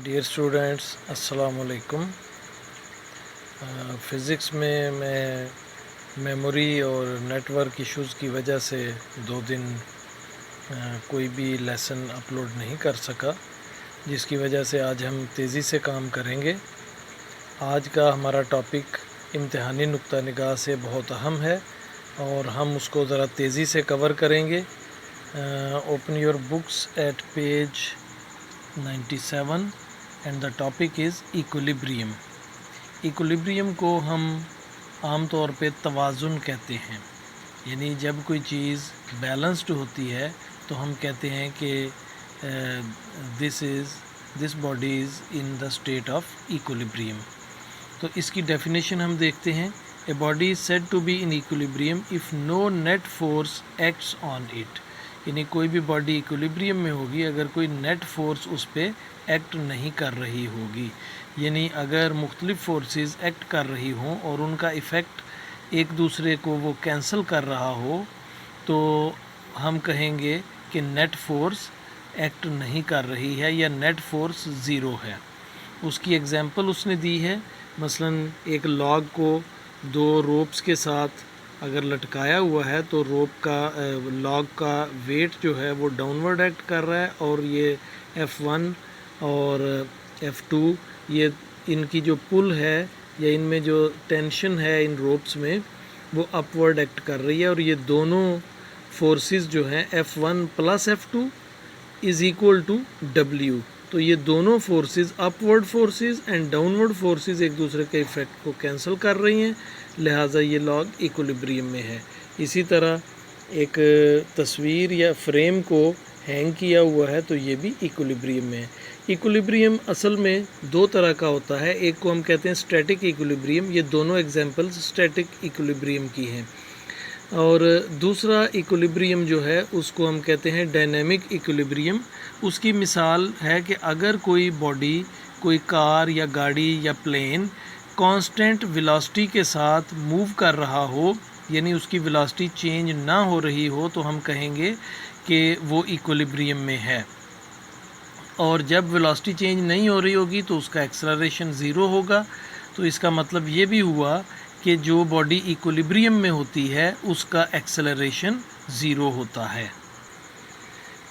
Dear students, अस्सलाम वालेकुम। Physics में मैं मेमोरी और नेटवर्क इश्यूज़ की वजह से 2 दिन कोई भी लेसन अपलोड नहीं कर सका, जिसकी वजह से आज हम तेज़ी से काम करेंगे। आज का हमारा टॉपिक इम्तिहानी नुक्ता निगाह से बहुत अहम है और हम उसको ज़रा तेज़ी से कवर करेंगे। Open your books at page 97 and the topic is equilibrium. Equilibrium को हम आम तौर पे तवाज़ुन कहते हैं, यानी जब कोई चीज़ बैलेंस्ड होती है तो हम कहते हैं कि this body is in the state of equilibrium. तो इसकी डेफिनेशन हम देखते हैं। A body is said to be in equilibrium if no net force acts on it, यानी कोई भी बॉडी इक्विलिब्रियम में होगी अगर कोई नेट फोर्स उस पर एक्ट नहीं कर रही होगी, यानी अगर मुख्तलिफ फोर्सेस एक्ट कर रही हों और उनका इफ़ेक्ट एक दूसरे को वो कैंसिल कर रहा हो, तो हम कहेंगे कि नेट फोर्स एक्ट नहीं कर रही है या नेट फोर्स ज़ीरो है। उसकी एग्जांपल उसने दी है, मसलन एक लॉग को 2 रोप्स के साथ अगर लटकाया हुआ है तो रोप का लॉग का वेट जो है वो डाउनवर्ड एक्ट कर रहा है और ये F1 और F2 ये इनकी जो पुल है या इनमें जो टेंशन है इन रोप्स में वो अपवर्ड एक्ट कर रही है, और ये दोनों फोर्सेस जो हैं F1 plus F2 is equal to W। तो ये दोनों forces upward forces and downward forces एक दूसरे के इफ़ेक्ट को कैंसिल कर रही हैं, लिहाजा ये लॉग इक्विलिब्रियम में है। इसी तरह एक तस्वीर या फ्रेम को हैंग किया हुआ है तो ये भी इक्विलिब्रियम में है। इक्विलिब्रियम असल में 2 तरह का होता है, एक को हम कहते हैं स्टैटिक इक्विलिब्रियम, ये दोनों एग्जांपल्स स्टैटिक इक्विलिब्रियम की हैं, और दूसरा इक्विलिब्रियम जो है उसको हम कहते हैं डायनेमिक इक्विलिब्रियम। उसकी मिसाल है कि अगर कोई बॉडी, कोई कार या गाड़ी या प्लेन कांस्टेंट वेलोसिटी के साथ मूव कर रहा हो, यानी उसकी वेलोसिटी चेंज ना हो रही हो, तो हम कहेंगे कि वो इक्विलिब्रियम में है। और जब वेलोसिटी चेंज नहीं हो रही होगी तो उसका एक्सेलरेशन ज़ीरो होगा। तो इसका मतलब ये भी हुआ कि जो बॉडी इक्विलिब्रियम में होती है उसका एक्सेलरेशन ज़ीरो होता है।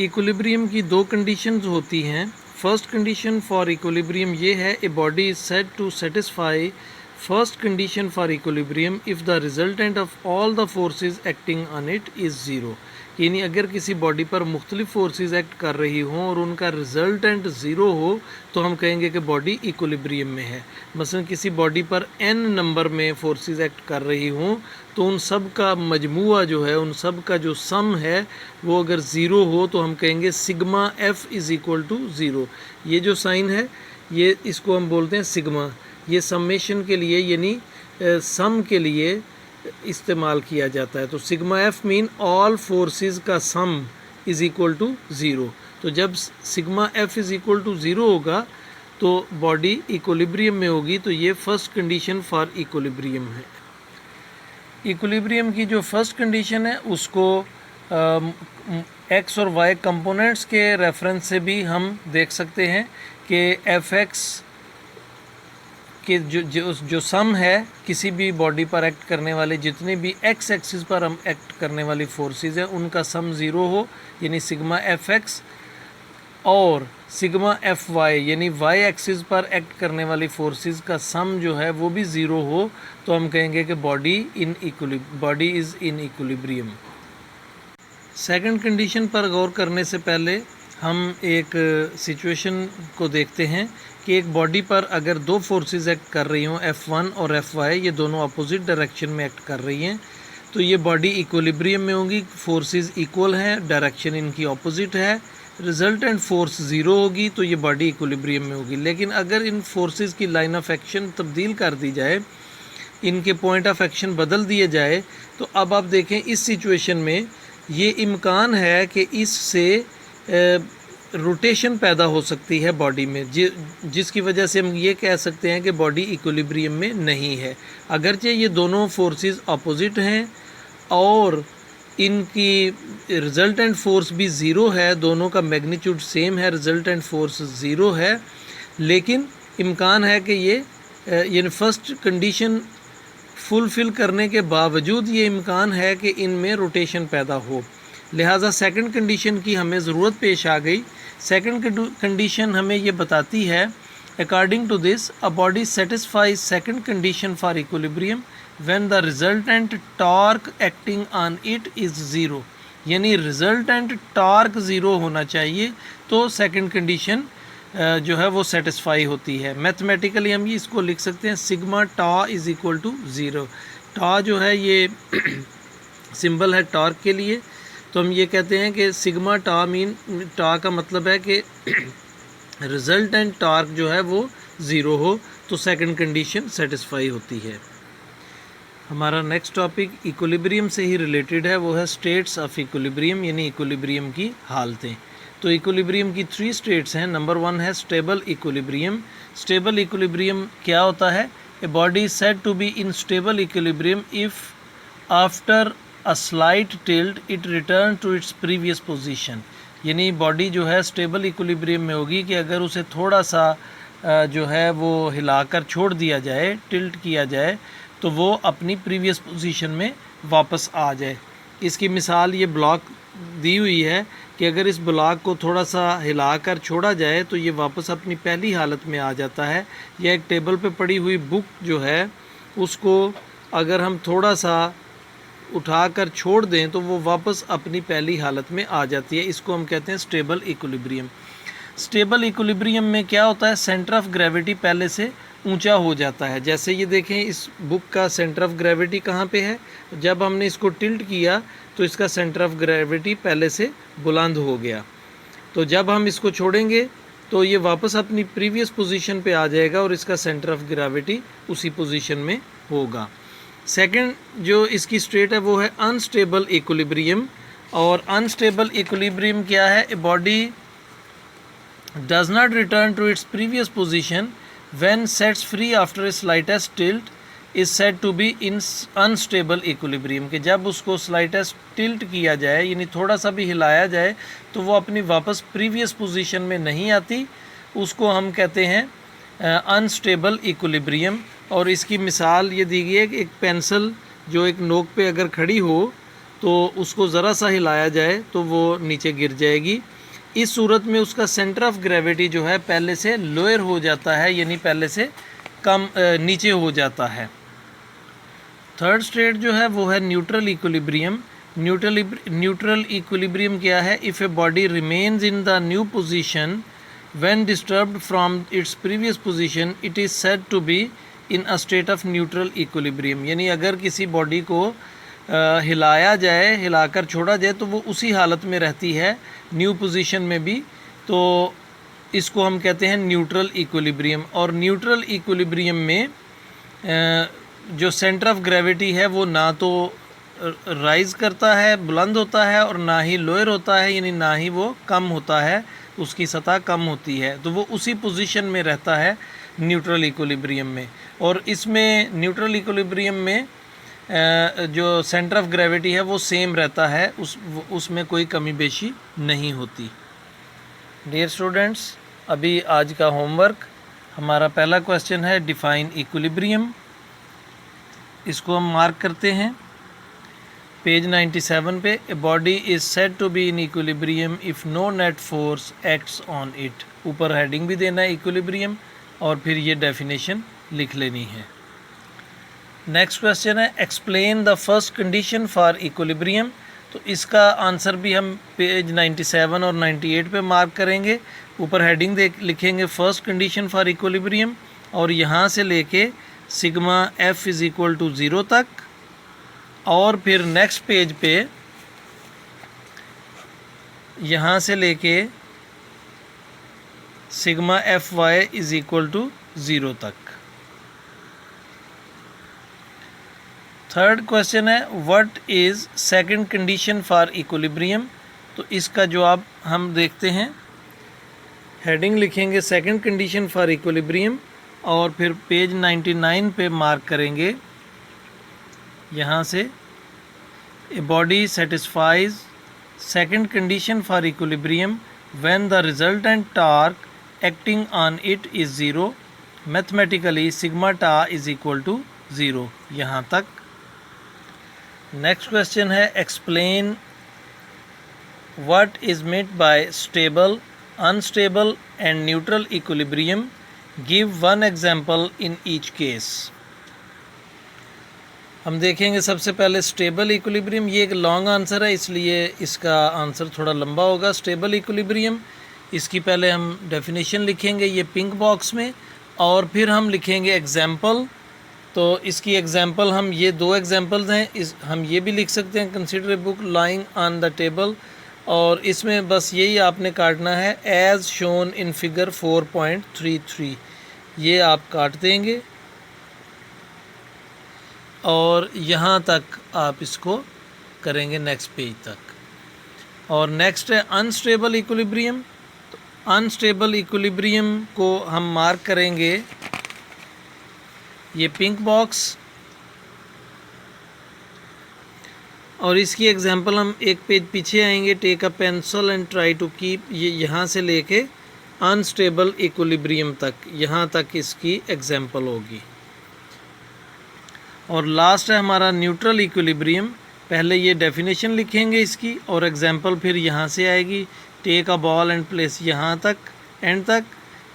इक्विलिब्रियम की 2 कंडीशंस होती हैं। फर्स्ट कंडीशन फॉर इक्विलिब्रियम ये है, a body is said to satisfy first condition for equilibrium if the resultant of all the forces acting on it is zero, यानी अगर किसी बॉडी पर मुख्तलिफ फोर्सेस एक्ट कर रही हों और उनका रिजल्टेंट ज़ीरो हो तो हम कहेंगे कि बॉडी इक्विलिब्रियम में है। मसलन किसी बॉडी पर n नंबर में फोर्सेस एक्ट कर रही हों तो उन सब का मजमुआ जो है, उन सब का जो सम है वो अगर ज़ीरो हो तो हम कहेंगे sigma F is equal to zero. ये जो साइन है ये इसको हम बोलते हैं सिग्मा, ये समेशन के लिए यानी सम के लिए इस्तेमाल किया जाता है। तो sigma F mean all forces का sum is equal to zero. तो जब sigma F is equal to zero होगा तो बॉडी इक्विलिब्रियम में होगी। तो ये फर्स्ट कंडीशन फॉर इक्विलिब्रियम है। इक्विलिब्रियम की जो फर्स्ट कंडीशन है उसको एक्स और वाई कंपोनेंट्स के रेफरेंस से भी हम देख सकते हैं कि एफ एक्स के जो सम है किसी भी बॉडी पर एक्ट करने वाले जितने भी एक्स एक्सिस पर हम एक्ट करने वाली फोर्सेस हैं उनका सम ज़ीरो हो, यानी सिग्मा एफ एक्स, और सिग्मा एफ वाई यानी वाई एक्सिस पर एक्ट करने वाली फोर्सेस का सम जो है वो भी ज़ीरो हो, तो हम कहेंगे कि body is in equilibrium. Second condition पर गौर करने से पहले हम एक सिचुएशन को देखते हैं कि एक बॉडी पर अगर 2 फोर्सेस एक्ट कर रही हों, F1 और Fy, ये दोनों अपोजिट डायरेक्शन में एक्ट कर रही हैं, तो ये बॉडी इक्विलिब्रियम में होगी। फोर्सेस इक्वल हैं, डायरेक्शन इनकी अपोजिट है, रिजल्टेंट फोर्स ज़ीरो होगी, तो ये बॉडी इक्विलिब्रियम में होगी। लेकिन अगर इन फोर्सेस की लाइन ऑफ एक्शन तब्दील कर दी जाए, इनके पॉइंट ऑफ एक्शन बदल दिए जाए, तो अब आप देखें इस सिचुएशन में ये इम्कान है कि इससे रोटेशन पैदा हो सकती है बॉडी में, जिसकी वजह से हम ये कह सकते हैं कि बॉडी इक्विलिब्रियम में नहीं है। अगरचे ये दोनों फोर्सेस अपोजिट हैं और इनकी रिजल्टेंट फोर्स भी ज़ीरो है, दोनों का मैग्नीट्यूड सेम है, रिजल्टेंट फोर्स ज़ीरो है, लेकिन इम्कान है कि ये यानी फर्स्ट कंडीशन फुलफ़िल करने के बावजूद ये इम्कान है कि इनमें रोटेशन पैदा हो, लिहाजा सेकंड कंडीशन की हमें ज़रूरत पेश आ गई। सेकंड कंडीशन हमें ये बताती है, according to this a body satisfies second condition for equilibrium when the resultant torque acting on it is zero, यानी रिजल्टेंट टॉर्क ज़ीरो होना चाहिए तो सेकंड कंडीशन जो है वो सेटिस्फाई होती है। मैथमेटिकली हम ये इसको लिख सकते हैं sigma tau is equal to zero. Tau जो है ये सिंबल है टॉर्क के लिए, तो हम ये कहते हैं कि सिग्मा टॉ टॉ का मतलब है कि रिजल्टेंट टॉर्क जो है वो ज़ीरो हो तो सेकंड कंडीशन सेटिस्फाई होती है। हमारा नेक्स्ट टॉपिक इक्विलिब्रियम से ही रिलेटेड है, वो है स्टेट्स ऑफ इक्विलिब्रियम, यानी इक्विलिब्रियम की हालतें। तो इक्विलिब्रियम की 3 स्टेट्स हैं। नंबर 1 है स्टेबल इक्विलिब्रियम। स्टेबल इक्विलिब्रियम क्या होता है? A body is said to be in stable equilibrium if after a slight tilt it return to its previous position, यानी बॉडी जो है स्टेबल इक्विलिब्रियम में होगी कि अगर उसे थोड़ा सा जो है वो हिलाकर छोड़ दिया जाए, टिल्ट किया जाए, तो वो अपनी प्रीवियस पोजीशन में वापस आ जाए। इसकी मिसाल ये ब्लॉक दी हुई है कि अगर इस ब्लॉक को थोड़ा सा हिलाकर छोड़ा जाए तो ये वापस अपनी पहली हालत में आ जाता है। या एक टेबल पे पड़ी हुई बुक जो है उसको अगर हम थोड़ा सा उठाकर छोड़ दें तो वो वापस अपनी पहली हालत में आ जाती है। इसको हम कहते हैं स्टेबल इक्विलिब्रियम। स्टेबल इक्विलिब्रियम में क्या होता है? सेंटर ऑफ ग्रेविटी पहले से ऊंचा हो जाता है। जैसे ये देखें, इस बुक का सेंटर ऑफ ग्रेविटी कहाँ पे है? जब हमने इसको टिल्ट किया तो इसका सेंटर ऑफ ग्रेविटी पहले से बुलंद हो गया। तो जब हम इसको छोड़ेंगे तो ये वापस अपनी प्रीवियस पोजीशन पे आ जाएगा और इसका सेंटर ऑफ ग्रेविटी उसी पोजीशन में होगा। सेकंड जो इसकी स्टेट है वो है अनस्टेबल इक्विलिब्रियम। और अनस्टेबल इक्विलिब्रियम क्या है? A body does not return to its previous position when sets free after a slightest tilt is said to be in unstable equilibrium, कि जब उसको slightest tilt किया जाए यानी थोड़ा सा भी हिलाया जाए तो वो अपनी वापस प्रीवियस पोजीशन में नहीं आती, उसको हम कहते हैं अनस्टेबल इक्विलिब्रियम। और इसकी मिसाल ये दी गई है कि एक पेंसिल जो एक नोक पे अगर खड़ी हो तो उसको ज़रा सा हिलाया जाए तो वो नीचे गिर जाएगी। इस सूरत में उसका सेंटर ऑफ ग्रेविटी जो है पहले से लोअर हो जाता है, यानी पहले से कम नीचे हो जाता है। थर्ड स्टेट जो है वो है न्यूट्रल इक्विलिब्रियम। न्यूट्रल इक्विलिब्रियम क्या है? If a body remains in the new position when disturbed from its previous position it is said to be in a state of neutral equilibrium, यानी अगर किसी body को हिलाया जाए, हिलाकर छोड़ा जाए तो वो उसी हालत में रहती है न्यू पोजीशन में भी, तो इसको हम कहते हैं न्यूट्रल इक्विलिब्रियम। और न्यूट्रल इक्विलिब्रियम में जो सेंटर ऑफ ग्रेविटी है वो ना तो राइज़ करता है, बुलंद होता है, और ना ही लोअर होता है, यानी ना ही वो कम होता है, उसकी सतह कम होती है, तो वो उसी पोजीशन में रहता है न्यूट्रल इक्विलिब्रियम में। और इसमें न्यूट्रल इक्विलिब्रियम में जो सेंटर ऑफ ग्रेविटी है वो सेम रहता है, उसमें कोई कमी बेशी नहीं होती। डियर स्टूडेंट्स, अभी आज का होमवर्क हमारा पहला क्वेश्चन है डिफाइन इक्विलिब्रियम। इसको हम मार्क करते हैं पेज 97 पे। A body is said to be in equilibrium if no net force acts on it. ऊपर हेडिंग भी देना है इक्विलिब्रियम और फिर ये डेफिनेशन लिख लेनी है। नेक्स्ट क्वेश्चन है explain the first condition for equilibrium. तो इसका आंसर भी हम पेज 97 और 98 पे मार्क करेंगे। ऊपर हेडिंग लिखेंगे फर्स्ट कंडीशन फॉर इक्विलिब्रियम और यहाँ से लेके sigma F is equal to 0 तक, और फिर नेक्स्ट पेज पे यहाँ से लेके sigma F y is equal to 0 तक। थर्ड क्वेश्चन है what is second condition for equilibrium. तो इसका जवाब हम देखते हैं। हेडिंग लिखेंगे सेकंड कंडीशन फॉर इक्विलिब्रियम और फिर पेज 99 पे मार्क करेंगे यहाँ से a body satisfies second condition for equilibrium when the resultant torque acting on it is 0. Mathematically sigma tau is equal to 0. यहाँ तक. नेक्स्ट क्वेश्चन है explain what is meant by stable, unstable and neutral equilibrium. Give one example in each case. हम देखेंगे सबसे पहले stable equilibrium. ये एक long answer है इसलिए इसका आंसर थोड़ा लंबा होगा. स्टेबल इक्विलिब्रियम, इसकी पहले हम डेफिनेशन लिखेंगे ये पिंक बॉक्स में, और फिर हम लिखेंगे एग्जाम्पल. तो इसकी एग्जाम्पल हम ये 2 एग्जाम्पल्स हैं. हम ये भी लिख सकते हैं consider a book lying on the table, और इसमें बस यही आपने काटना है एज शोन इन फिगर 4.33. ये आप काट देंगे और यहाँ तक आप इसको करेंगे नेक्स्ट पेज तक. और नेक्स्ट है अनस्टेबल इक्विलिब्रियम. तो अनस्टेबल इक्विलिब्रियम को हम मार्क करेंगे ये पिंक बॉक्स, और इसकी एग्जांपल हम एक पेज पीछे आएंगे. Take a pencil and try to keep, ये यहाँ से लेके अनस्टेबल इक्विलिब्रियम तक, यहाँ तक इसकी एग्जांपल होगी. और लास्ट है हमारा न्यूट्रल इक्विलिब्रियम. पहले ये डेफिनेशन लिखेंगे इसकी और एग्जांपल फिर यहाँ से आएगी. Take a ball and place, यहाँ तक एंड तक.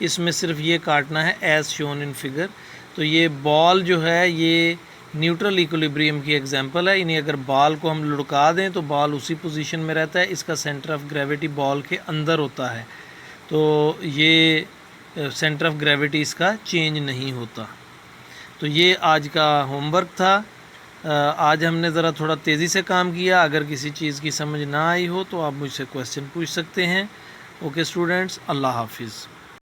इसमें सिर्फ ये काटना है एज शोन इन फिगर. तो ये बॉल जो है ये न्यूट्रल इक्विलिब्रियम की एग्जांपल है. इन्हें अगर बॉल को हम लुढ़का दें तो बॉल उसी पोजीशन में रहता है. इसका सेंटर ऑफ ग्रेविटी बॉल के अंदर होता है, तो ये सेंटर ऑफ ग्रेविटी इसका चेंज नहीं होता. तो ये आज का होमवर्क था. आज हमने ज़रा थोड़ा तेज़ी से काम किया. अगर किसी चीज़ की समझ ना आई हो तो आप मुझसे क्वेश्चन पूछ सकते हैं. ओके स्टूडेंट्स, अल्लाह हाफिज़.